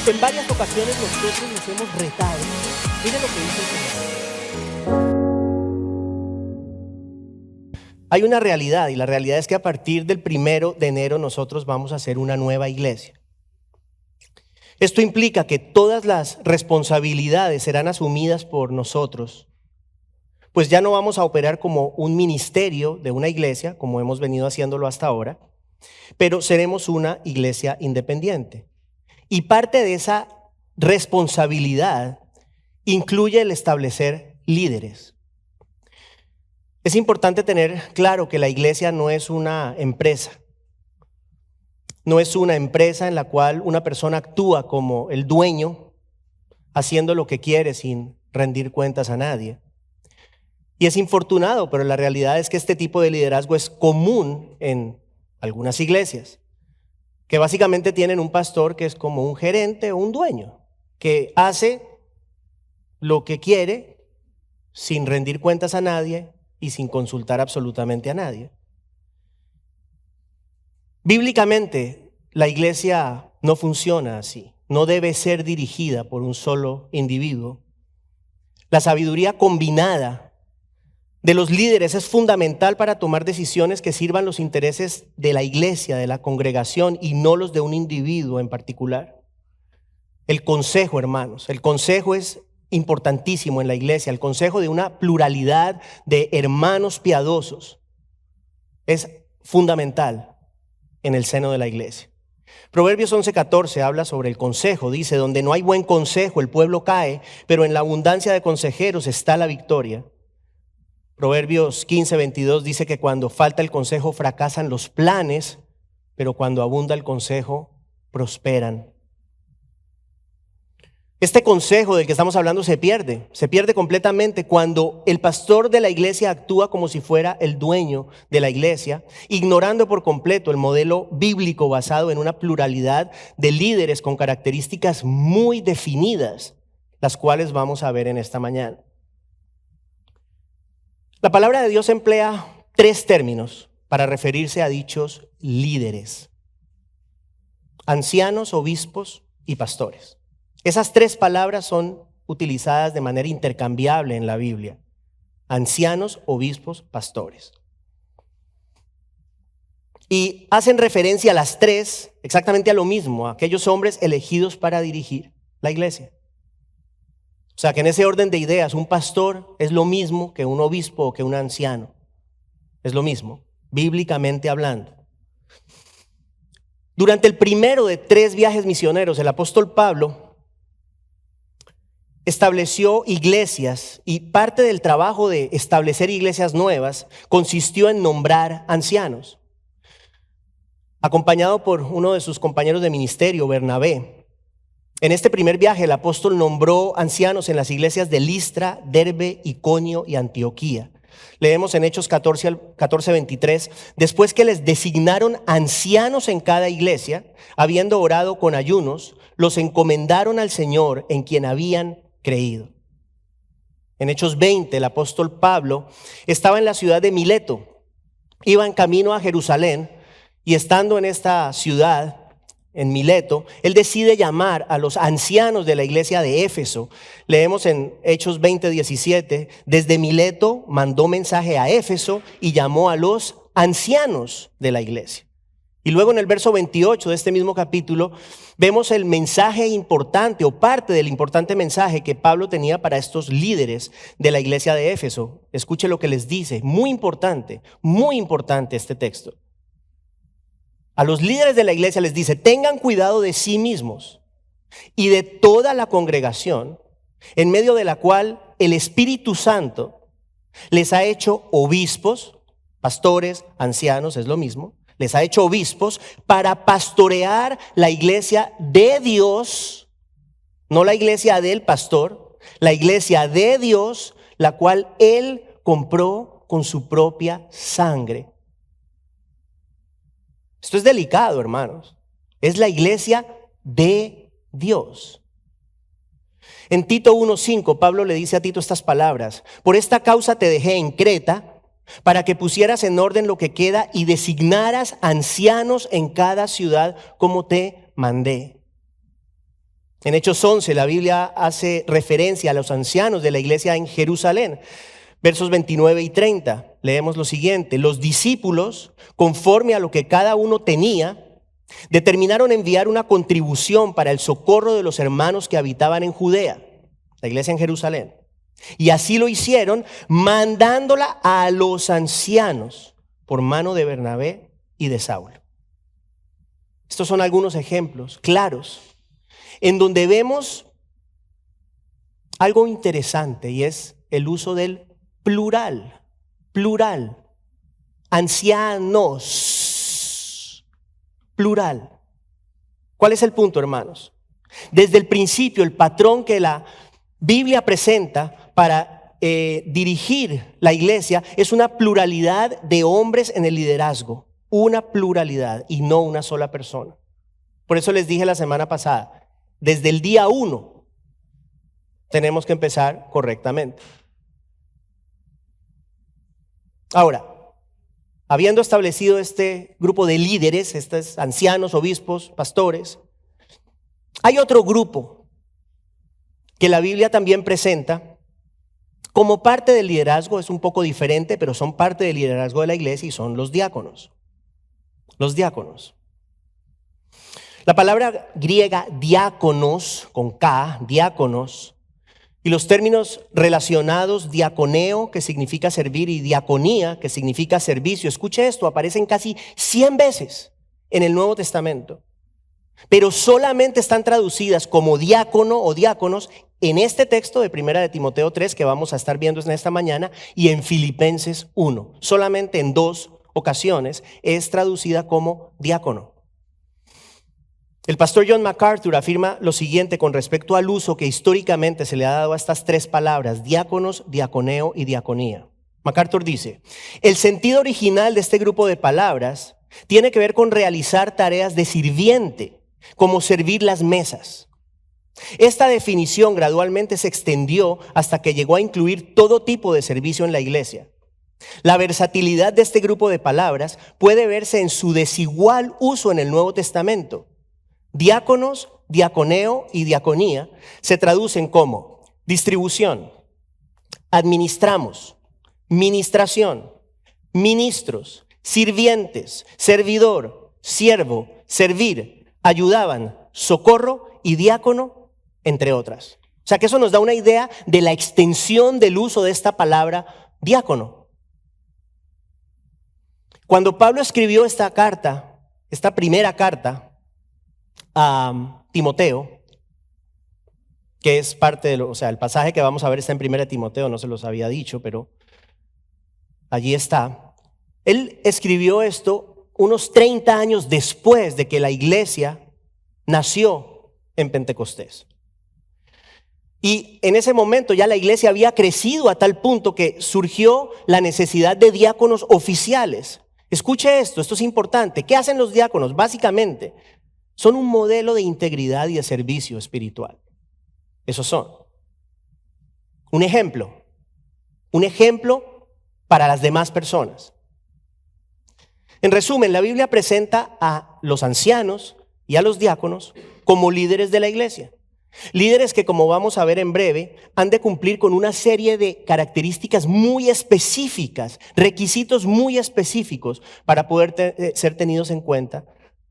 En varias ocasiones nosotros nos hemos retado. Mire lo que dice el Señor. Hay una realidad, y la realidad es que a partir del 1 de enero nosotros vamos a hacer una nueva iglesia. Esto implica que todas las responsabilidades serán asumidas por nosotros, pues ya no vamos a operar como un ministerio de una iglesia, como hemos venido haciéndolo hasta ahora, pero seremos una iglesia independiente. Y parte de esa responsabilidad incluye el establecer líderes. Es importante tener claro que la iglesia no es una empresa. No es una empresa en la cual una persona actúa como el dueño, haciendo lo que quiere sin rendir cuentas a nadie. Y es infortunado, pero la realidad es que este tipo de liderazgo es común en algunas iglesias, que básicamente tienen un pastor que es como un gerente o un dueño, que hace lo que quiere sin rendir cuentas a nadie y sin consultar absolutamente a nadie. Bíblicamente, la iglesia no funciona así, no debe ser dirigida por un solo individuo. La sabiduría combinada de los líderes es fundamental para tomar decisiones que sirvan los intereses de la iglesia, de la congregación y no los de un individuo en particular. El consejo, hermanos, el consejo es importantísimo en la iglesia, el consejo de una pluralidad de hermanos piadosos es fundamental en el seno de la iglesia. Proverbios 11:14 habla sobre el consejo, dice: donde no hay buen consejo el pueblo cae, pero en la abundancia de consejeros está la victoria. Proverbios 15:22 dice que cuando falta el consejo fracasan los planes, pero cuando abunda el consejo prosperan. Este consejo del que estamos hablando se pierde completamente cuando el pastor de la iglesia actúa como si fuera el dueño de la iglesia, ignorando por completo el modelo bíblico basado en una pluralidad de líderes con características muy definidas, las cuales vamos a ver en esta mañana. La palabra de Dios emplea 3 términos para referirse a dichos líderes: ancianos, obispos y pastores. Esas 3 palabras son utilizadas de manera intercambiable en la Biblia: ancianos, obispos, pastores. Y hacen referencia a las 3 exactamente a lo mismo, a aquellos hombres elegidos para dirigir la iglesia. O sea que en ese orden de ideas, un pastor es lo mismo que un obispo o que un anciano. Es lo mismo, bíblicamente hablando. Durante el primero de 3 viajes misioneros, el apóstol Pablo estableció iglesias, y parte del trabajo de establecer iglesias nuevas consistió en nombrar ancianos. Acompañado por uno de sus compañeros de ministerio, Bernabé, en este primer viaje el apóstol nombró ancianos en las iglesias de Listra, Derbe, Iconio y Antioquía. Leemos en Hechos 14:23, después que les designaron ancianos en cada iglesia, habiendo orado con ayunos, los encomendaron al Señor en quien habían creído. En Hechos 20, el apóstol Pablo estaba en la ciudad de Mileto, iba en camino a Jerusalén, y estando en esta ciudad, en Mileto, él decide llamar a los ancianos de la iglesia de Éfeso. Leemos en Hechos 20:17, desde Mileto mandó mensaje a Éfeso y llamó a los ancianos de la iglesia. Y luego en el verso 28 de este mismo capítulo vemos el mensaje importante o parte del importante mensaje que Pablo tenía para estos líderes de la iglesia de Éfeso. Escuche lo que les dice, muy importante este texto. A los líderes de la iglesia les dice: tengan cuidado de sí mismos y de toda la congregación, en medio de la cual el Espíritu Santo les ha hecho obispos, pastores, ancianos, es lo mismo, les ha hecho obispos para pastorear la iglesia de Dios, no la iglesia del pastor, la iglesia de Dios, la cual Él compró con su propia sangre. Esto es delicado, hermanos. Es la iglesia de Dios. En Tito 1:5, Pablo le dice a Tito estas palabras: por esta causa te dejé en Creta, para que pusieras en orden lo que queda y designaras ancianos en cada ciudad como te mandé. En Hechos 11 la Biblia hace referencia a los ancianos de la iglesia en Jerusalén. Versos 29 y 30, leemos lo siguiente: los discípulos, conforme a lo que cada uno tenía, determinaron enviar una contribución para el socorro de los hermanos que habitaban en Judea, la iglesia en Jerusalén. Y así lo hicieron, mandándola a los ancianos por mano de Bernabé y de Saulo. Estos son algunos ejemplos claros en donde vemos algo interesante, y es el uso del plural, ancianos, plural. ¿Cuál es el punto, hermanos? Desde el principio, el patrón que la Biblia presenta para dirigir la iglesia es una pluralidad de hombres en el liderazgo, una pluralidad y no una sola persona. Por eso les dije la semana pasada, desde el día 1 tenemos que empezar correctamente. Ahora, habiendo establecido este grupo de líderes, estos ancianos, obispos, pastores, hay otro grupo que la Biblia también presenta como parte del liderazgo. Es un poco diferente, pero son parte del liderazgo de la iglesia, y son los diáconos. Los diáconos. La palabra griega diáconos, con K, diáconos, y los términos relacionados, diaconeo, que significa servir, y diaconía, que significa servicio. Escuche esto, aparecen casi 100 veces en el Nuevo Testamento, pero solamente están traducidas como diácono o diáconos en este texto de 1 de Timoteo 3 que vamos a estar viendo en esta mañana, y en Filipenses 1. Solamente en 2 ocasiones es traducida como diácono. El pastor John MacArthur afirma lo siguiente con respecto al uso que históricamente se le ha dado a estas tres palabras: diáconos, diaconeo y diaconía. MacArthur dice: el sentido original de este grupo de palabras tiene que ver con realizar tareas de sirviente, como servir las mesas. Esta definición gradualmente se extendió hasta que llegó a incluir todo tipo de servicio en la iglesia. La versatilidad de este grupo de palabras puede verse en su desigual uso en el Nuevo Testamento. Diáconos, diaconeo y diaconía se traducen como distribución, administramos, ministración, ministros, sirvientes, servidor, siervo, servir, ayudaban, socorro y diácono, entre otras. O sea que eso nos da una idea de la extensión del uso de esta palabra diácono. Cuando Pablo escribió esta carta, esta primera carta a Timoteo, que es parte de el pasaje que vamos a ver está en 1 Timoteo, no se los había dicho, pero allí está. Él escribió esto unos 30 años después de que la iglesia nació en Pentecostés. Y en ese momento ya la iglesia había crecido a tal punto que surgió la necesidad de diáconos oficiales. Escuche esto es importante. ¿Qué hacen los diáconos? Básicamente, son un modelo de integridad y de servicio espiritual. Esos son. Un ejemplo para las demás personas. En resumen, la Biblia presenta a los ancianos y a los diáconos como líderes de la iglesia. Líderes que, como vamos a ver en breve, han de cumplir con una serie de características muy específicas, requisitos muy específicos para poder ser tenidos en cuenta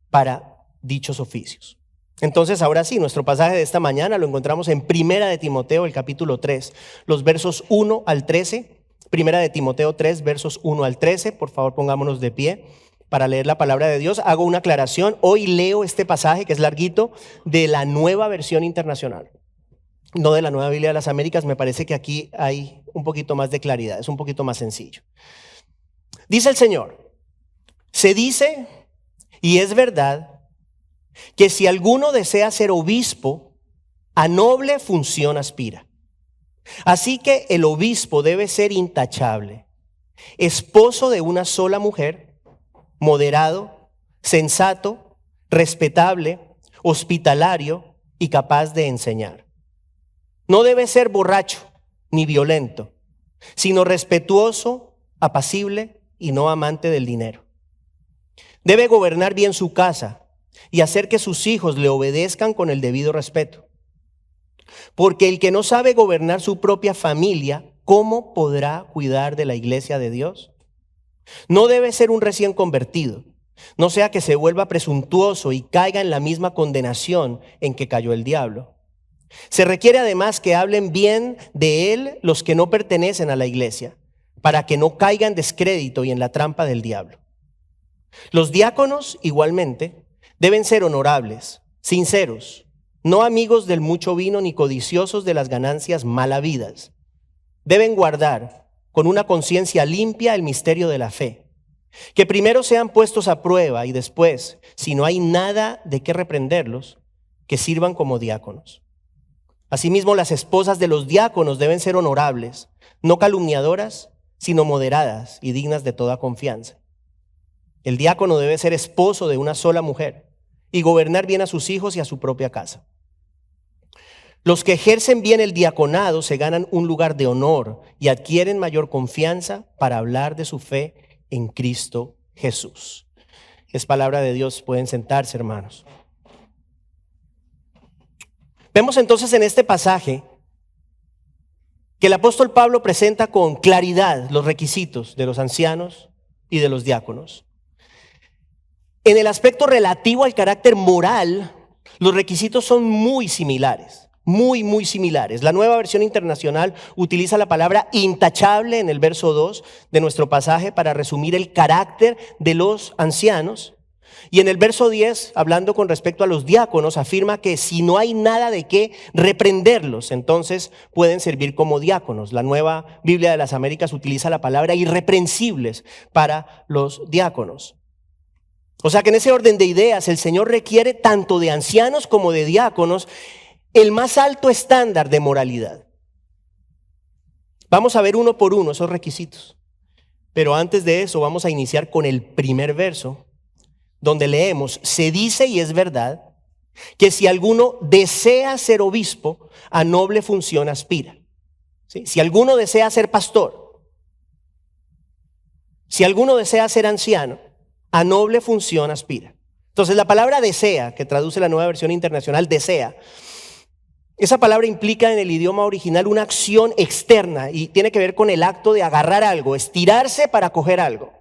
para dichos oficios. Entonces, ahora sí, nuestro pasaje de esta mañana lo encontramos en 1 de Timoteo, el capítulo 3, los versos 1 al 13. 1 de Timoteo 3, versos 1 al 13. Por favor, pongámonos de pie para leer la palabra de Dios. Hago una aclaración. Hoy leo este pasaje, que es larguito, de la Nueva Versión Internacional, no de la Nueva Biblia de las Américas. Me parece que aquí hay un poquito más de claridad, es un poquito más sencillo. Dice el Señor: se dice, y es verdad, que si alguno desea ser obispo, a noble función aspira. Así que el obispo debe ser intachable, esposo de una sola mujer, moderado, sensato, respetable, hospitalario y capaz de enseñar. No debe ser borracho ni violento, sino respetuoso, apacible y no amante del dinero. Debe gobernar bien su casa y hacer que sus hijos le obedezcan con el debido respeto. Porque el que no sabe gobernar su propia familia, ¿cómo podrá cuidar de la iglesia de Dios? No debe ser un recién convertido, no sea que se vuelva presuntuoso y caiga en la misma condenación en que cayó el diablo. Se requiere además que hablen bien de él los que no pertenecen a la iglesia, para que no caiga en descrédito y en la trampa del diablo. Los diáconos, igualmente, deben ser honorables, sinceros, no amigos del mucho vino ni codiciosos de las ganancias mal habidas. Deben guardar con una conciencia limpia el misterio de la fe. Que primero sean puestos a prueba y después, si no hay nada de qué reprenderlos, que sirvan como diáconos. Asimismo, las esposas de los diáconos deben ser honorables, no calumniadoras, sino moderadas y dignas de toda confianza. El diácono debe ser esposo de una sola mujer y gobernar bien a sus hijos y a su propia casa. Los que ejercen bien el diaconado se ganan un lugar de honor y adquieren mayor confianza para hablar de su fe en Cristo Jesús. Es palabra de Dios, pueden sentarse, hermanos. Vemos entonces en este pasaje que el apóstol Pablo presenta con claridad los requisitos de los ancianos y de los diáconos. En el aspecto relativo al carácter moral, los requisitos son muy similares, muy similares. La Nueva Versión Internacional utiliza la palabra intachable en el verso 2 de nuestro pasaje para resumir el carácter de los ancianos. Y en el verso 10, hablando con respecto a los diáconos, afirma que si no hay nada de qué reprenderlos, entonces pueden servir como diáconos. La Nueva Biblia de las Américas utiliza la palabra irreprensibles para los diáconos. O sea que en ese orden de ideas el Señor requiere tanto de ancianos como de diáconos el más alto estándar de moralidad. Vamos a ver uno por uno esos requisitos. Pero antes de eso vamos a iniciar con el primer verso, donde leemos: se dice y es verdad que si alguno desea ser obispo, a noble función aspira. ¿Sí? Si alguno desea ser pastor, si alguno desea ser anciano, a noble función aspira. Entonces la palabra desea, que traduce la Nueva Versión Internacional, desea, esa palabra implica en el idioma original una acción externa y tiene que ver con el acto de agarrar algo, estirarse para coger algo.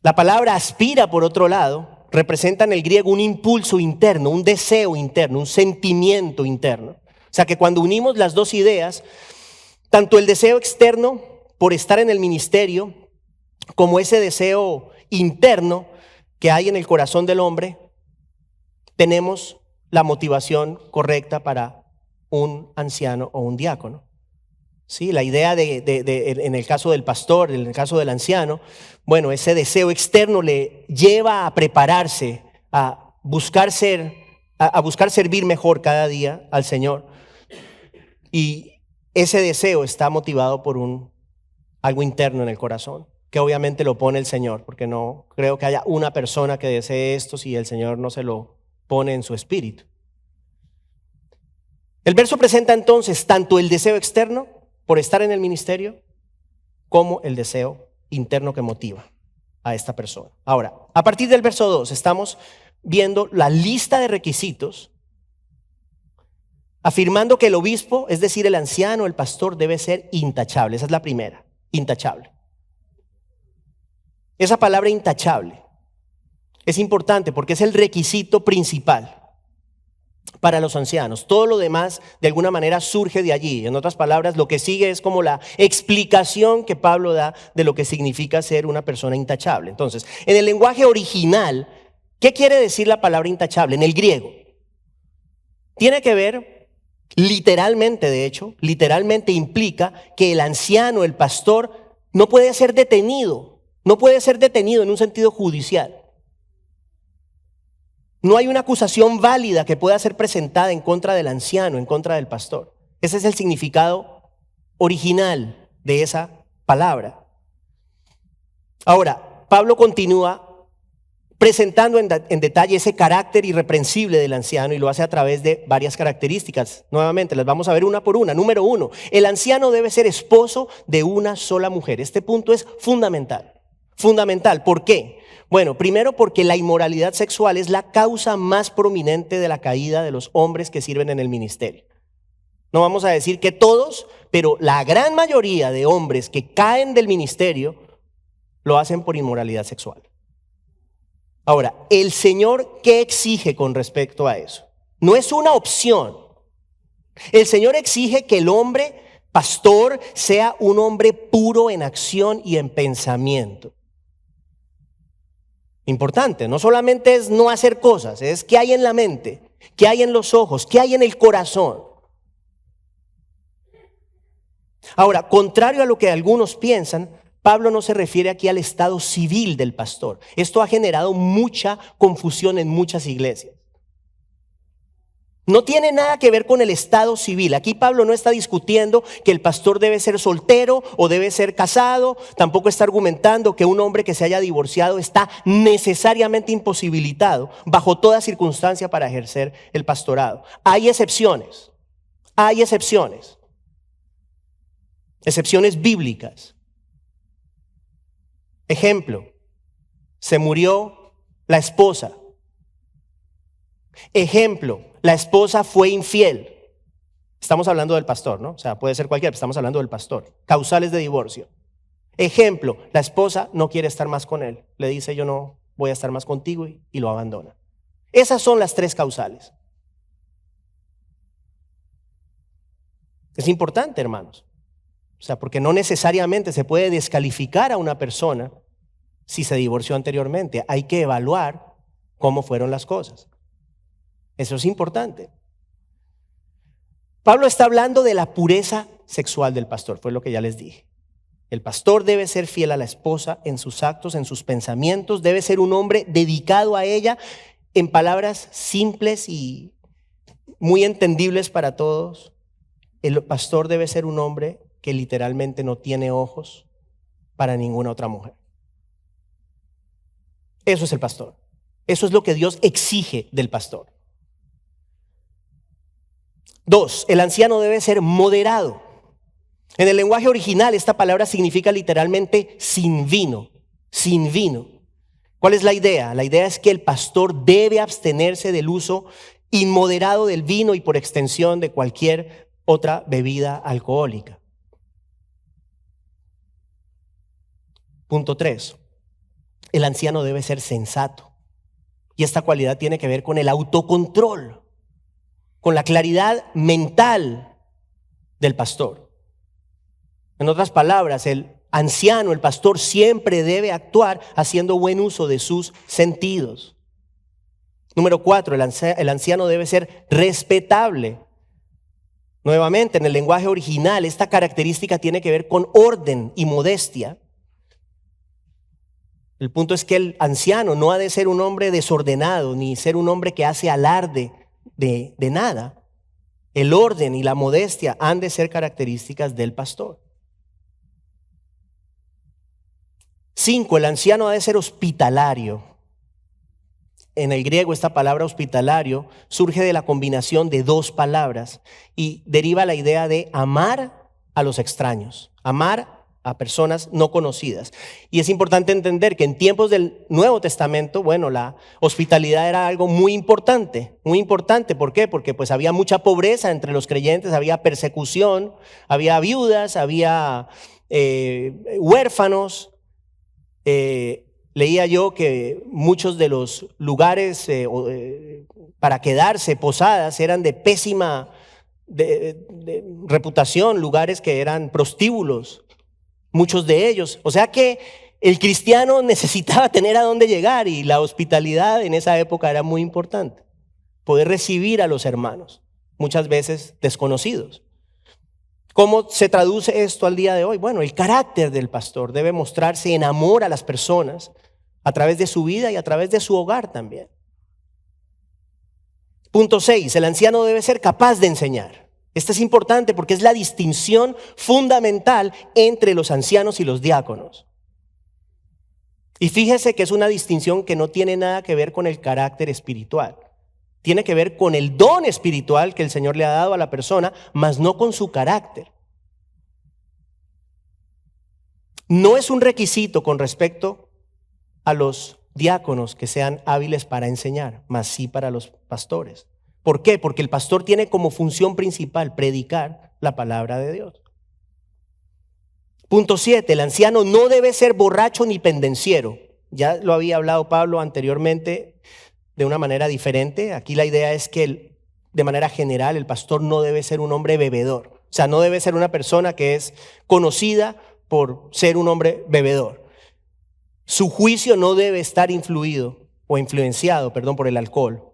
La palabra aspira, por otro lado, representa en el griego un impulso interno, un deseo interno, un sentimiento interno. O sea que cuando unimos las dos ideas, tanto el deseo externo por estar en el ministerio, como ese deseo interno que hay en el corazón del hombre, tenemos la motivación correcta para un anciano o un diácono. Sí, la idea en el caso del pastor, en el caso del anciano, bueno, ese deseo externo le lleva a prepararse, a buscar servir mejor cada día al Señor. Y ese deseo está motivado por algo interno en el corazón, que obviamente lo pone el Señor, porque no creo que haya una persona que desee esto si el Señor no se lo pone en su espíritu. El verso presenta entonces tanto el deseo externo por estar en el ministerio, como el deseo interno que motiva a esta persona. Ahora, a partir del verso 2 estamos viendo la lista de requisitos, afirmando que el obispo, es decir, el anciano, el pastor, debe ser intachable. Esa es la primera, intachable. Esa palabra intachable es importante porque es el requisito principal para los ancianos. Todo lo demás de alguna manera surge de allí. En otras palabras, lo que sigue es como la explicación que Pablo da de lo que significa ser una persona intachable. Entonces, en el lenguaje original, ¿qué quiere decir la palabra intachable? En el griego, tiene que ver, literalmente de hecho, literalmente implica que el anciano, el pastor, no puede ser detenido en un sentido judicial. No hay una acusación válida que pueda ser presentada en contra del anciano, en contra del pastor. Ese es el significado original de esa palabra. Ahora, Pablo continúa presentando en detalle ese carácter irreprensible del anciano y lo hace a través de varias características. Nuevamente, las vamos a ver una por una. Número 1, el anciano debe ser esposo de una sola mujer. Este punto es fundamental. Fundamental. ¿Por qué? Bueno, primero porque la inmoralidad sexual es la causa más prominente de la caída de los hombres que sirven en el ministerio. No vamos a decir que todos, pero la gran mayoría de hombres que caen del ministerio lo hacen por inmoralidad sexual. Ahora, el Señor, ¿qué exige con respecto a eso? No es una opción. El Señor exige que el hombre pastor sea un hombre puro en acción y en pensamiento. Importante, no solamente es no hacer cosas, es qué hay en la mente, qué hay en los ojos, qué hay en el corazón. Ahora, contrario a lo que algunos piensan, Pablo no se refiere aquí al estado civil del pastor. Esto ha generado mucha confusión en muchas iglesias. No tiene nada que ver con el estado civil. Aquí Pablo no está discutiendo que el pastor debe ser soltero o debe ser casado. Tampoco está argumentando que un hombre que se haya divorciado está necesariamente imposibilitado bajo toda circunstancia para ejercer el pastorado. Hay excepciones. Hay excepciones. Excepciones bíblicas. Ejemplo, se murió la esposa. Ejemplo, la esposa fue infiel. Estamos hablando del pastor, ¿no? O sea, puede ser cualquiera, pero estamos hablando del pastor. Causales de divorcio. Ejemplo, la esposa no quiere estar más con él. Le dice, yo no voy a estar más contigo y lo abandona. Esas son las tres causales. Es importante, hermanos. O sea, porque no necesariamente se puede descalificar a una persona si se divorció anteriormente. Hay que evaluar cómo fueron las cosas. Eso es importante. Pablo está hablando de la pureza sexual del pastor, fue lo que ya les dije. El pastor debe ser fiel a la esposa en sus actos, en sus pensamientos, debe ser un hombre dedicado a ella en palabras simples y muy entendibles para todos. El pastor debe ser un hombre que literalmente no tiene ojos para ninguna otra mujer. Eso es el pastor. Eso es lo que Dios exige del pastor. 2, el anciano debe ser moderado. En el lenguaje original esta palabra significa literalmente sin vino, sin vino. ¿Cuál es la idea? La idea es que el pastor debe abstenerse del uso inmoderado del vino y por extensión de cualquier otra bebida alcohólica. Punto 3, el anciano debe ser sensato. Y esta cualidad tiene que ver con el autocontrol, con la claridad mental del pastor. En otras palabras, el anciano, el pastor, siempre debe actuar haciendo buen uso de sus sentidos. Número 4, el anciano debe ser respetable. Nuevamente, en el lenguaje original, esta característica tiene que ver con orden y modestia. El punto es que el anciano no ha de ser un hombre desordenado, ni ser un hombre que hace alarde de nada. El orden y la modestia han de ser características del pastor. 5, el anciano ha de ser hospitalario. En el griego esta palabra hospitalario surge de la combinación de dos palabras y deriva la idea de amar a los extraños, amar a personas no conocidas. Y es importante entender que en tiempos del Nuevo Testamento, bueno, la hospitalidad era algo muy importante, muy importante. ¿Por qué? Porque pues había mucha pobreza entre los creyentes, había persecución, había viudas, había huérfanos. Leía yo que muchos de los lugares para quedarse, posadas, eran de pésima de reputación, lugares que eran prostíbulos. Muchos de ellos. O sea que el cristiano necesitaba tener a dónde llegar y la hospitalidad en esa época era muy importante. Poder recibir a los hermanos, muchas veces desconocidos. ¿Cómo se traduce esto al día de hoy? Bueno, el carácter del pastor debe mostrarse en amor a las personas a través de su vida y a través de su hogar también. Punto 6, el anciano debe ser capaz de enseñar. Esto es importante porque es la distinción fundamental entre los ancianos y los diáconos. Y fíjese que es una distinción que no tiene nada que ver con el carácter espiritual. Tiene que ver con el don espiritual que el Señor le ha dado a la persona, mas no con su carácter. No es un requisito con respecto a los diáconos que sean hábiles para enseñar, mas sí para los pastores. ¿Por qué? Porque el pastor tiene como función principal predicar la palabra de Dios. Punto 7, el anciano no debe ser borracho ni pendenciero. Ya lo había hablado Pablo anteriormente de una manera diferente. Aquí la idea es que de manera general el pastor no debe ser un hombre bebedor. O sea, no debe ser una persona que es conocida por ser un hombre bebedor. Su juicio no debe estar influenciado por el alcohol.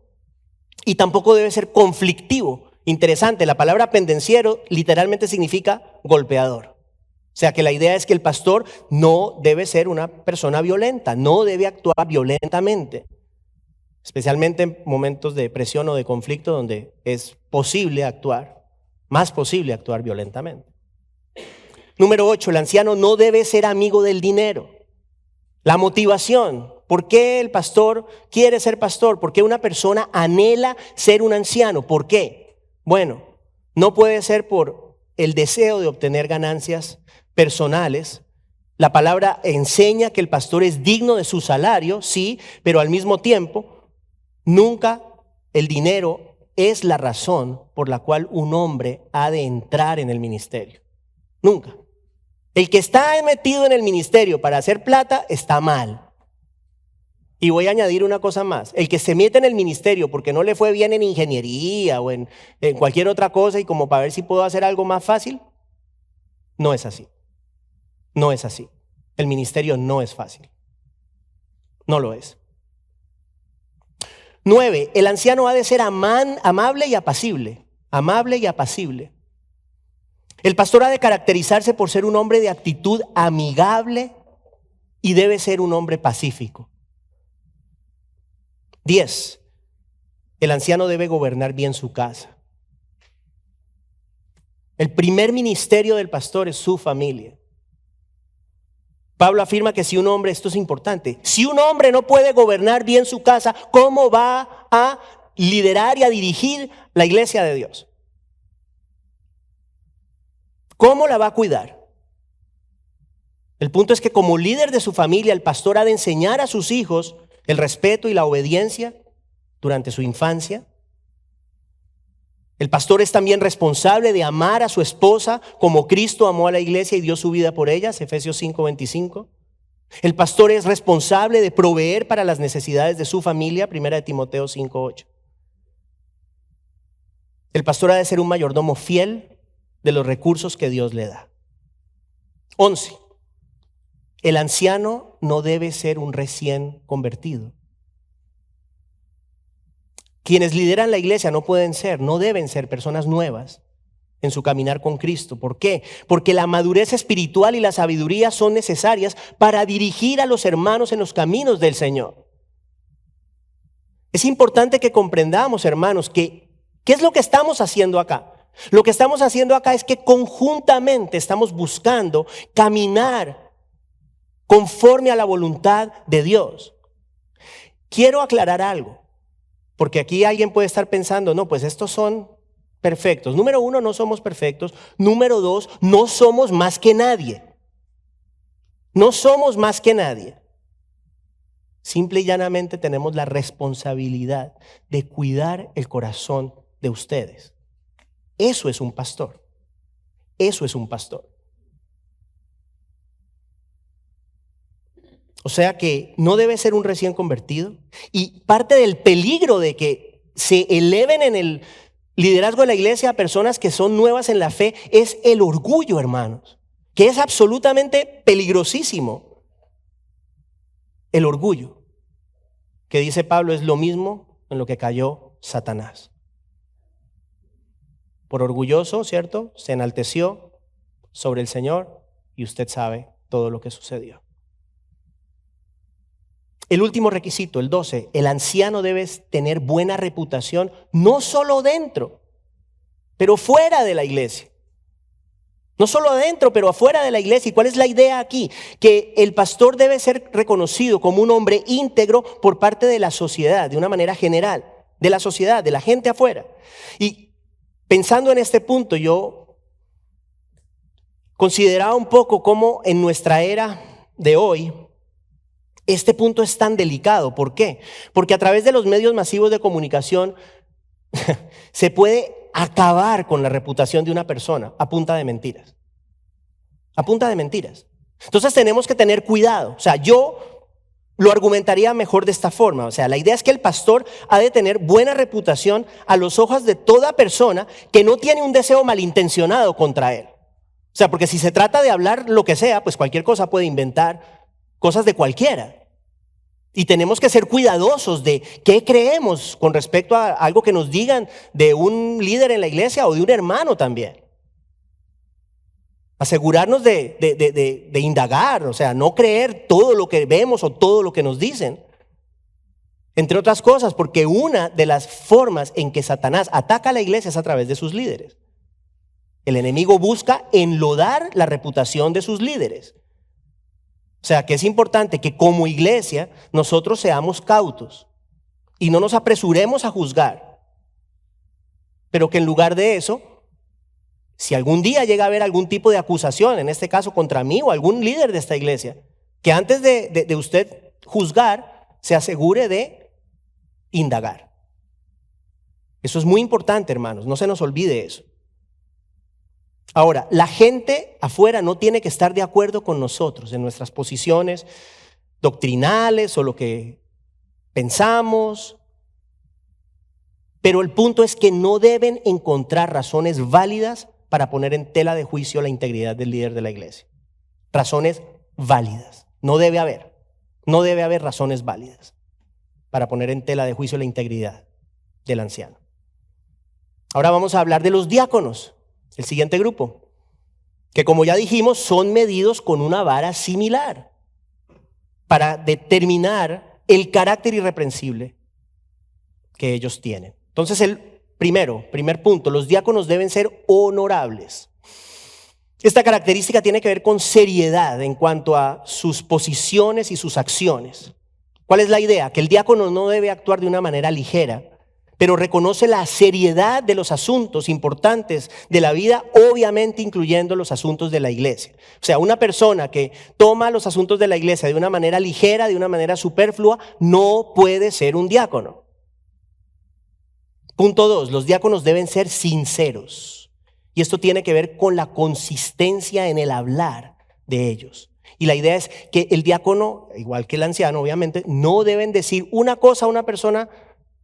Y tampoco debe ser conflictivo. Interesante, la palabra pendenciero literalmente significa golpeador. O sea que la idea es que el pastor no debe ser una persona violenta, no debe actuar violentamente, especialmente en momentos de presión o de conflicto donde es más posible actuar violentamente. Número 8, el anciano no debe ser amigo del dinero. La motivación, ¿por qué el pastor quiere ser pastor? ¿Por qué una persona anhela ser un anciano? ¿Por qué? Bueno, no puede ser por el deseo de obtener ganancias personales. La palabra enseña que el pastor es digno de su salario, sí, pero al mismo tiempo, nunca el dinero es la razón por la cual un hombre ha de entrar en el ministerio. Nunca. El que está metido en el ministerio para hacer plata está mal. Y voy a añadir una cosa más. El que se mete en el ministerio porque no le fue bien en ingeniería o en cualquier otra cosa y como para ver si puedo hacer algo más fácil, no es así. No es así. El ministerio no es fácil. No lo es. 9. El anciano ha de ser amable y apacible. Amable y apacible. El pastor ha de caracterizarse por ser un hombre de actitud amigable y debe ser un hombre pacífico. 10. El anciano debe gobernar bien su casa. El primer ministerio del pastor es su familia. Pablo afirma que si un hombre, esto es importante, si un hombre no puede gobernar bien su casa, ¿cómo va a liderar y a dirigir la iglesia de Dios? ¿Cómo la va a cuidar? El punto es que como líder de su familia, el pastor ha de enseñar a sus hijos el respeto y la obediencia durante su infancia. El pastor es también responsable de amar a su esposa como Cristo amó a la iglesia y dio su vida por ellas, Efesios 5:25. El pastor es responsable de proveer para las necesidades de su familia, 1 Timoteo 5:8. El pastor ha de ser un mayordomo fiel de los recursos que Dios le da. 11. El anciano no debe ser un recién convertido. Quienes lideran la iglesia no deben ser personas nuevas en su caminar con Cristo. ¿Por qué? Porque la madurez espiritual y la sabiduría son necesarias para dirigir a los hermanos en los caminos del Señor. Es importante que comprendamos, hermanos, que ¿qué es lo que estamos haciendo acá? Lo que estamos haciendo acá es que conjuntamente estamos buscando caminar conforme a la voluntad de Dios. Quiero aclarar algo, porque aquí alguien puede estar pensando, no, pues estos son perfectos. Número 1, no somos perfectos. Número 2, no somos más que nadie. No somos más que nadie. Simple y llanamente tenemos la responsabilidad de cuidar el corazón de ustedes. Eso es un pastor. Eso es un pastor. O sea que no debe ser un recién convertido. Y parte del peligro de que se eleven en el liderazgo de la iglesia a personas que son nuevas en la fe es el orgullo, hermanos, que es absolutamente peligrosísimo. El orgullo, que dice Pablo, es lo mismo en lo que cayó Satanás. Por orgulloso, ¿cierto? Se enalteció sobre el Señor y usted sabe todo lo que sucedió. El último requisito, el 12, el anciano debe tener buena reputación, no solo dentro, pero fuera de la iglesia. No solo adentro, pero afuera de la iglesia. ¿Y cuál es la idea aquí? Que el pastor debe ser reconocido como un hombre íntegro por parte de la sociedad, de una manera general, de la sociedad, de la gente afuera. Y pensando en este punto, yo consideraba un poco cómo en nuestra era de hoy, este punto es tan delicado. ¿Por qué? Porque a través de los medios masivos de comunicación se puede acabar con la reputación de una persona a punta de mentiras. A punta de mentiras. Entonces tenemos que tener cuidado. O sea, yo lo argumentaría mejor de esta forma. O sea, la idea es que el pastor ha de tener buena reputación a los ojos de toda persona que no tiene un deseo malintencionado contra él. O sea, porque si se trata de hablar lo que sea, pues cualquier cosa puede inventar cosas de cualquiera. Y tenemos que ser cuidadosos de qué creemos con respecto a algo que nos digan de un líder en la iglesia o de un hermano también. Asegurarnos de indagar, o sea, no creer todo lo que vemos o todo lo que nos dicen. Entre otras cosas, porque una de las formas en que Satanás ataca a la iglesia es a través de sus líderes. El enemigo busca enlodar la reputación de sus líderes. O sea, que es importante que como iglesia nosotros seamos cautos y no nos apresuremos a juzgar. Pero que en lugar de eso, si algún día llega a haber algún tipo de acusación, en este caso contra mí o algún líder de esta iglesia, que antes de usted juzgar, se asegure de indagar. Eso es muy importante, hermanos, no se nos olvide eso. Ahora, la gente afuera no tiene que estar de acuerdo con nosotros en nuestras posiciones doctrinales o lo que pensamos, pero el punto es que no deben encontrar razones válidas para poner en tela de juicio la integridad del líder de la iglesia. Razones válidas. No debe haber razones válidas para poner en tela de juicio la integridad del anciano. Ahora vamos a hablar de los diáconos. El siguiente grupo, que como ya dijimos, son medidos con una vara similar para determinar el carácter irreprensible que ellos tienen. Entonces, el primer punto, los diáconos deben ser honorables. Esta característica tiene que ver con seriedad en cuanto a sus posiciones y sus acciones. ¿Cuál es la idea? Que el diácono no debe actuar de una manera ligera, pero reconoce la seriedad de los asuntos importantes de la vida, obviamente incluyendo los asuntos de la iglesia. O sea, una persona que toma los asuntos de la iglesia de una manera ligera, de una manera superflua, no puede ser un diácono. Punto 2, los diáconos deben ser sinceros. Y esto tiene que ver con la consistencia en el hablar de ellos. Y la idea es que el diácono, igual que el anciano, obviamente, no deben decir una cosa a una persona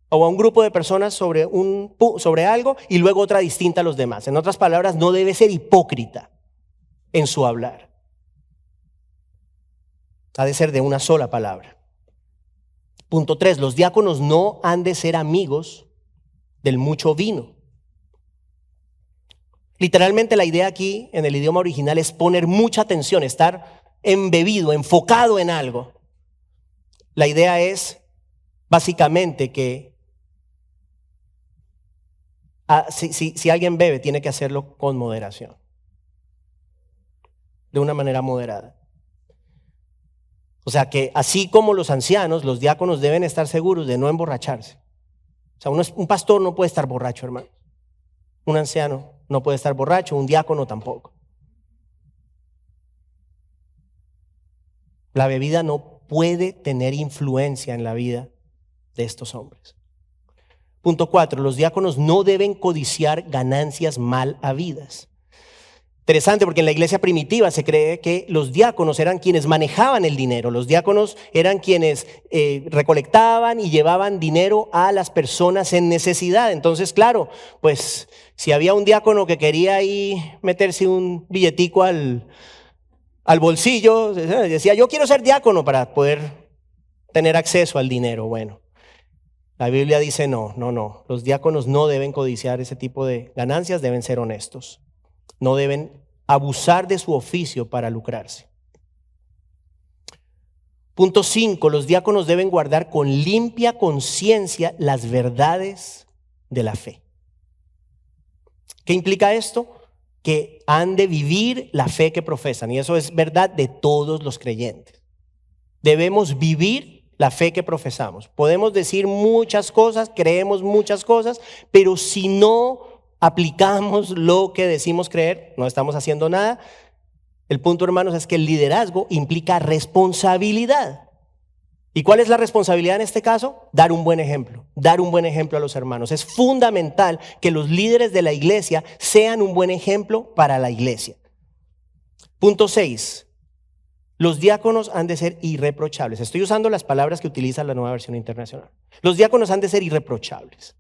o a un grupo de personas sobre algo y luego otra distinta a los demás. En otras palabras, no debe ser hipócrita en su hablar. Ha de ser de una sola palabra. Punto 3, los diáconos no han de ser amigos del mucho vino. Literalmente la idea aquí en el idioma original es poner mucha atención, estar embebido, enfocado en algo. La idea es básicamente que si alguien bebe, tiene que hacerlo con moderación, de una manera moderada. O sea que así como los ancianos, los diáconos deben estar seguros de no emborracharse. O sea, un pastor no puede estar borracho, hermano. Un anciano no puede estar borracho, un diácono tampoco. La bebida no puede tener influencia en la vida de estos hombres. Punto 4, los diáconos no deben codiciar ganancias mal habidas. Interesante, porque en la iglesia primitiva se cree que los diáconos eran quienes manejaban el dinero. Los diáconos eran quienes recolectaban y llevaban dinero a las personas en necesidad. Entonces, claro, pues si había un diácono que quería ahí meterse un billetico al bolsillo, decía, yo quiero ser diácono para poder tener acceso al dinero. Bueno, la Biblia dice no. Los diáconos no deben codiciar ese tipo de ganancias, deben ser honestos. No deben abusar de su oficio para lucrarse. Punto 5, los diáconos deben guardar con limpia conciencia las verdades de la fe. ¿Qué implica esto? Que han de vivir la fe que profesan, y eso es verdad de todos los creyentes. Debemos vivir la fe que profesamos. Podemos decir muchas cosas, creemos muchas cosas, pero si no aplicamos lo que decimos creer, no estamos haciendo nada. El punto, hermanos, es que el liderazgo implica responsabilidad. ¿Y cuál es la responsabilidad en este caso? Dar un buen ejemplo a los hermanos. Es fundamental que los líderes de la iglesia sean un buen ejemplo para la iglesia. Punto 6. Los diáconos han de ser irreprochables. Estoy usando las palabras que utiliza la Nueva Versión Internacional. Los diáconos han de ser irreprochables.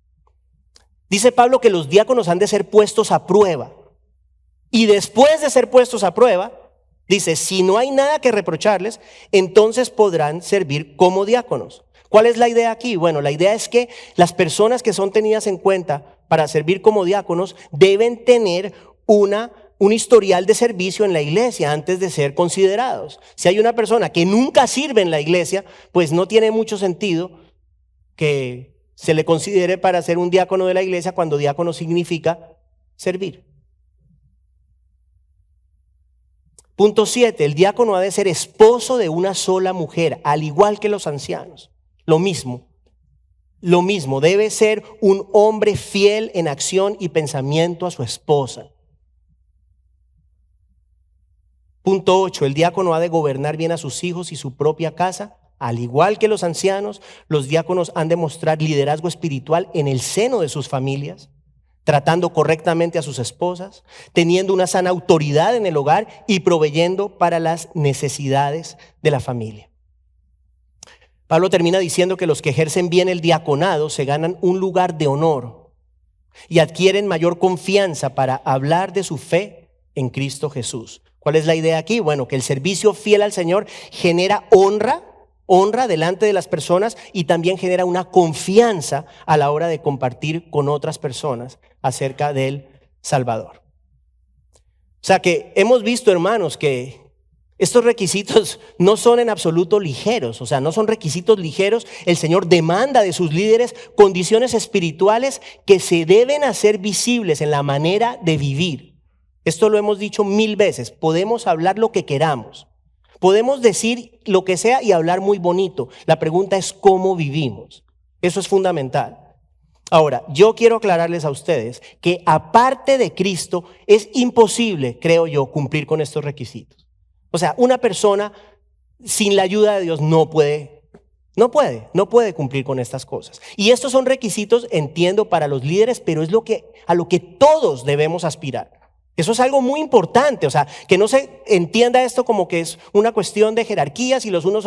Dice Pablo que los diáconos han de ser puestos a prueba. Y después de ser puestos a prueba, dice, si no hay nada que reprocharles, entonces podrán servir como diáconos. ¿Cuál es la idea aquí? Bueno, la idea es que las personas que son tenidas en cuenta para servir como diáconos deben tener un historial de servicio en la iglesia antes de ser considerados. Si hay una persona que nunca sirve en la iglesia, pues no tiene mucho sentido que se le considere para ser un diácono de la iglesia cuando diácono significa servir. Punto 7, el diácono ha de ser esposo de una sola mujer, al igual que los ancianos. Lo mismo, debe ser un hombre fiel en acción y pensamiento a su esposa. Punto 8, el diácono ha de gobernar bien a sus hijos y su propia casa. Al igual que los ancianos, los diáconos han de mostrar liderazgo espiritual en el seno de sus familias, tratando correctamente a sus esposas, teniendo una sana autoridad en el hogar y proveyendo para las necesidades de la familia. Pablo termina diciendo que los que ejercen bien el diaconado se ganan un lugar de honor y adquieren mayor confianza para hablar de su fe en Cristo Jesús. ¿Cuál es la idea aquí? Bueno, que el servicio fiel al Señor genera honra delante de las personas y también genera una confianza a la hora de compartir con otras personas acerca del Salvador. O sea que hemos visto, hermanos, que estos requisitos no son en absoluto ligeros, o sea, no son requisitos ligeros. El Señor demanda de sus líderes condiciones espirituales que se deben hacer visibles en la manera de vivir. Esto lo hemos dicho 1000 veces, podemos hablar lo que queramos. Podemos decir lo que sea y hablar muy bonito. La pregunta es cómo vivimos. Eso es fundamental. Ahora, yo quiero aclararles a ustedes que aparte de Cristo es imposible, creo yo, cumplir con estos requisitos. O sea, una persona sin la ayuda de Dios no puede cumplir con estas cosas. Y estos son requisitos, entiendo, para los líderes, pero es a lo que todos debemos aspirar. Eso es algo muy importante, o sea, que no se entienda esto como que es una cuestión de jerarquías y los unos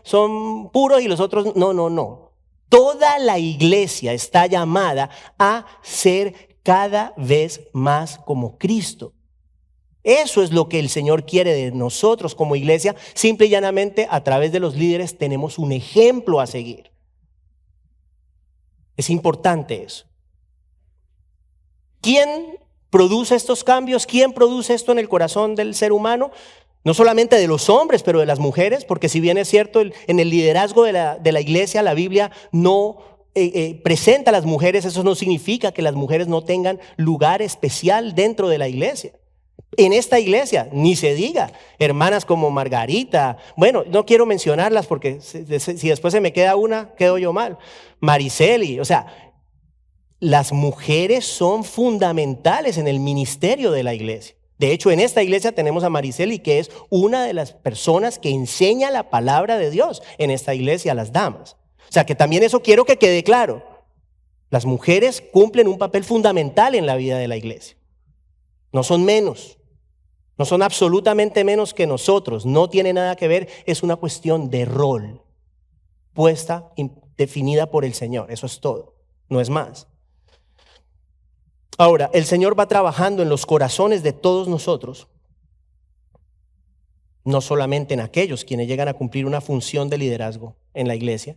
son puros y los otros no. Toda la iglesia está llamada a ser cada vez más como Cristo. Eso es lo que el Señor quiere de nosotros como iglesia. Simple y llanamente, a través de los líderes tenemos un ejemplo a seguir. Es importante eso. ¿Quién produce estos cambios? ¿Quién produce esto en el corazón del ser humano? No solamente de los hombres, pero de las mujeres, porque si bien es cierto, en el liderazgo de la iglesia, la Biblia no presenta a las mujeres, eso no significa que las mujeres no tengan lugar especial dentro de la iglesia. En esta iglesia, ni se diga, hermanas como Margarita, bueno, no quiero mencionarlas porque si después se me queda una, quedo yo mal. Mariceli, o sea, las mujeres son fundamentales en el ministerio de la iglesia. De hecho, en esta iglesia tenemos a Mariceli, que es una de las personas que enseña la palabra de Dios en esta iglesia a las damas. O sea, que también eso quiero que quede claro. Las mujeres cumplen un papel fundamental en la vida de la iglesia. No son menos, no son absolutamente menos que nosotros. No tiene nada que ver, es una cuestión de rol puesta, definida por el Señor. Eso es todo, no es más. Ahora, el Señor va trabajando en los corazones de todos nosotros, no solamente en aquellos quienes llegan a cumplir una función de liderazgo en la iglesia.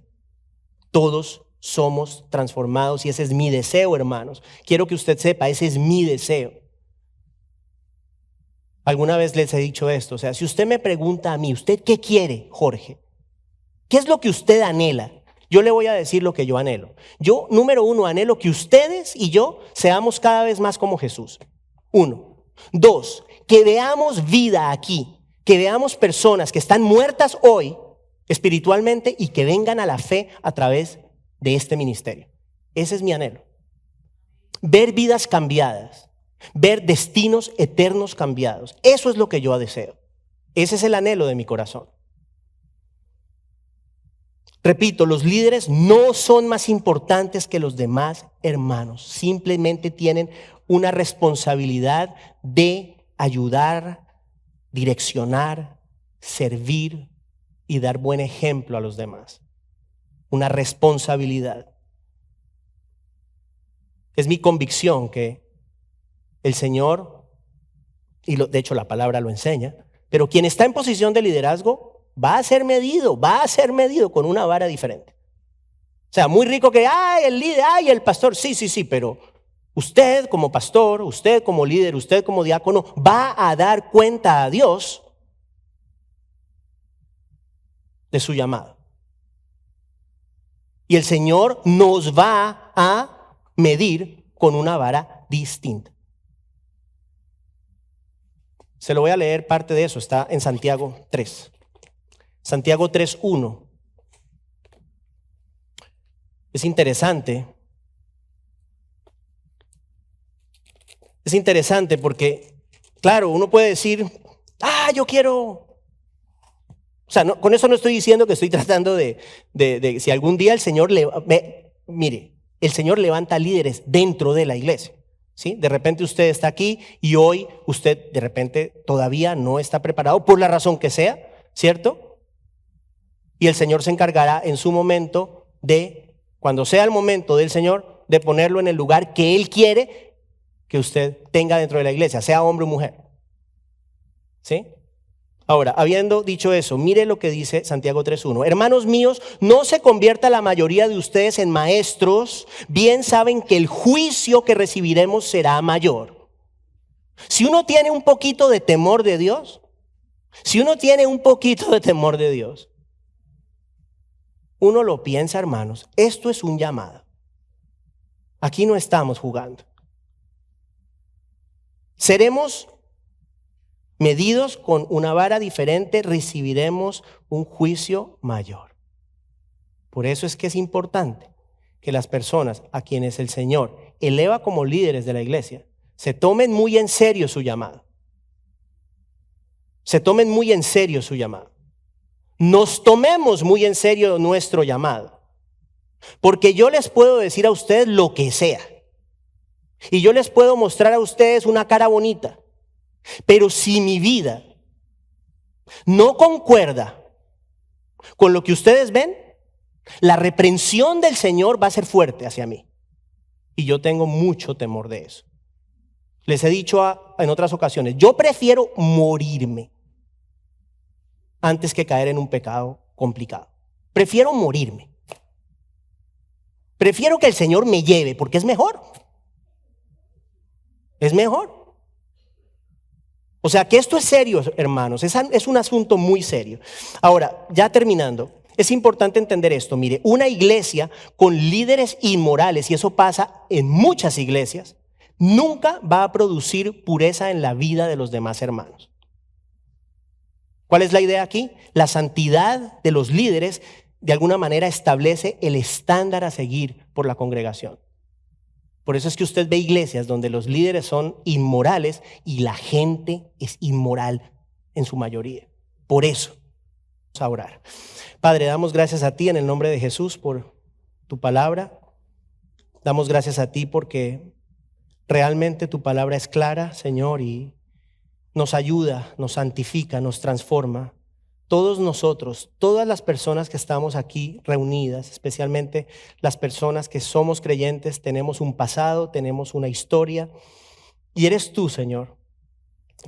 Todos somos transformados y ese es mi deseo, hermanos. Quiero que usted sepa, ese es mi deseo. Alguna vez les he dicho esto, o sea, si usted me pregunta a mí, ¿usted qué quiere, Jorge? ¿Qué es lo que usted anhela? Yo le voy a decir lo que yo anhelo. Yo, número 1, anhelo que ustedes y yo seamos cada vez más como Jesús. 1. 2, que veamos vida aquí, que veamos personas que están muertas hoy espiritualmente y que vengan a la fe a través de este ministerio. Ese es mi anhelo. Ver vidas cambiadas, ver destinos eternos cambiados. Eso es lo que yo deseo. Ese es el anhelo de mi corazón. Repito, los líderes no son más importantes que los demás hermanos. Simplemente tienen una responsabilidad de ayudar, direccionar, servir y dar buen ejemplo a los demás. Una responsabilidad. Es mi convicción que el Señor, y de hecho la palabra lo enseña, pero quien está en posición de liderazgo va a ser medido con una vara diferente. O sea, muy rico que, el líder, el pastor, sí, pero usted como pastor, usted como líder, usted como diácono, va a dar cuenta a Dios de su llamado. Y el Señor nos va a medir con una vara distinta. Se lo voy a leer, parte de eso está en Santiago 3. Santiago 3:1. Es interesante. Es interesante porque, claro, uno puede decir, yo quiero. O sea, no, con eso no estoy diciendo que estoy tratando de si algún día el Señor mire, el Señor levanta líderes dentro de la iglesia. ¿Sí? De repente usted está aquí y hoy usted de repente todavía no está preparado por la razón que sea, ¿cierto? Y el Señor se encargará en su momento de, cuando sea el momento del Señor, de ponerlo en el lugar que Él quiere que usted tenga dentro de la iglesia, sea hombre o mujer. ¿Sí? Ahora, habiendo dicho eso, mire lo que dice Santiago 3:1. Hermanos míos, no se convierta la mayoría de ustedes en maestros, bien saben que el juicio que recibiremos será mayor. Si uno tiene un poquito de temor de Dios, uno lo piensa, hermanos, esto es un llamado. Aquí no estamos jugando. Seremos medidos con una vara diferente, recibiremos un juicio mayor. Por eso es que es importante que las personas a quienes el Señor eleva como líderes de la iglesia se tomen muy en serio su llamado. Nos tomemos muy en serio nuestro llamado. Porque yo les puedo decir a ustedes lo que sea. Y yo les puedo mostrar a ustedes una cara bonita. Pero si mi vida no concuerda con lo que ustedes ven, la reprensión del Señor va a ser fuerte hacia mí. Y yo tengo mucho temor de eso. Les he dicho en otras ocasiones, yo prefiero morirme antes que caer en un pecado complicado. Prefiero morirme. Prefiero que el Señor me lleve porque es mejor. Es mejor. O sea que esto es serio, hermanos, es un asunto muy serio. Ahora, ya terminando, es importante entender esto. Mire, una iglesia con líderes inmorales, y eso pasa en muchas iglesias, nunca va a producir pureza en la vida de los demás hermanos. ¿Cuál es la idea aquí? La santidad de los líderes de alguna manera establece el estándar a seguir por la congregación. Por eso es que usted ve iglesias donde los líderes son inmorales y la gente es inmoral en su mayoría. Por eso, vamos a orar. Padre, damos gracias a ti en el nombre de Jesús por tu palabra. Damos gracias a ti porque realmente tu palabra es clara, Señor, y nos ayuda, nos santifica, nos transforma. Todos nosotros, todas las personas que estamos aquí reunidas, especialmente las personas que somos creyentes, tenemos un pasado, tenemos una historia. Y eres tú, Señor,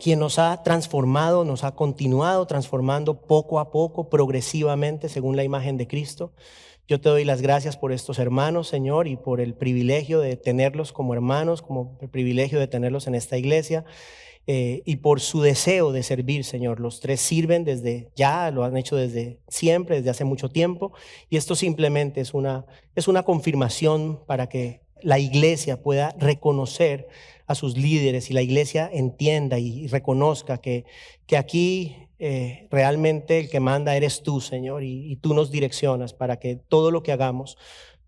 quien nos ha transformado, nos ha continuado transformando poco a poco, progresivamente, según la imagen de Cristo. Yo te doy las gracias por estos hermanos, Señor, y por el privilegio de tenerlos como hermanos, como el privilegio de tenerlos en esta iglesia. Y por su deseo de servir, Señor. Los tres sirven desde ya, lo han hecho desde siempre, desde hace mucho tiempo, y esto simplemente es una confirmación para que la iglesia pueda reconocer a sus líderes y la iglesia entienda y reconozca que aquí realmente el que manda eres tú, Señor, y tú nos direccionas para que todo lo que hagamos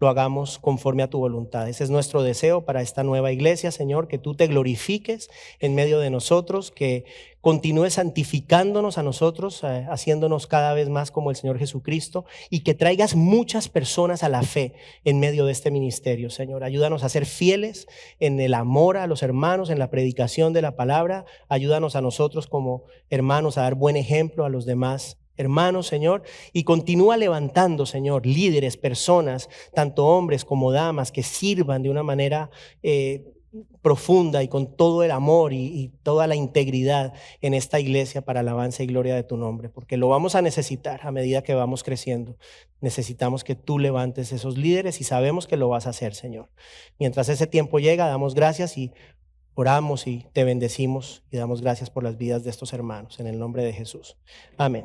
lo hagamos conforme a tu voluntad. Ese es nuestro deseo para esta nueva iglesia, Señor, que tú te glorifiques en medio de nosotros, que continúes santificándonos a nosotros, haciéndonos cada vez más como el Señor Jesucristo, y que traigas muchas personas a la fe en medio de este ministerio, Señor. Ayúdanos a ser fieles en el amor a los hermanos, en la predicación de la palabra. Ayúdanos a nosotros como hermanos a dar buen ejemplo a los demás hermanos, Señor, y continúa levantando, Señor, líderes, personas, tanto hombres como damas, que sirvan de una manera profunda y con todo el amor y toda la integridad en esta iglesia para alabanza y gloria de tu nombre, porque lo vamos a necesitar a medida que vamos creciendo. Necesitamos que tú levantes esos líderes y sabemos que lo vas a hacer, Señor. Mientras ese tiempo llega, damos gracias y oramos y te bendecimos y damos gracias por las vidas de estos hermanos, en el nombre de Jesús. Amén.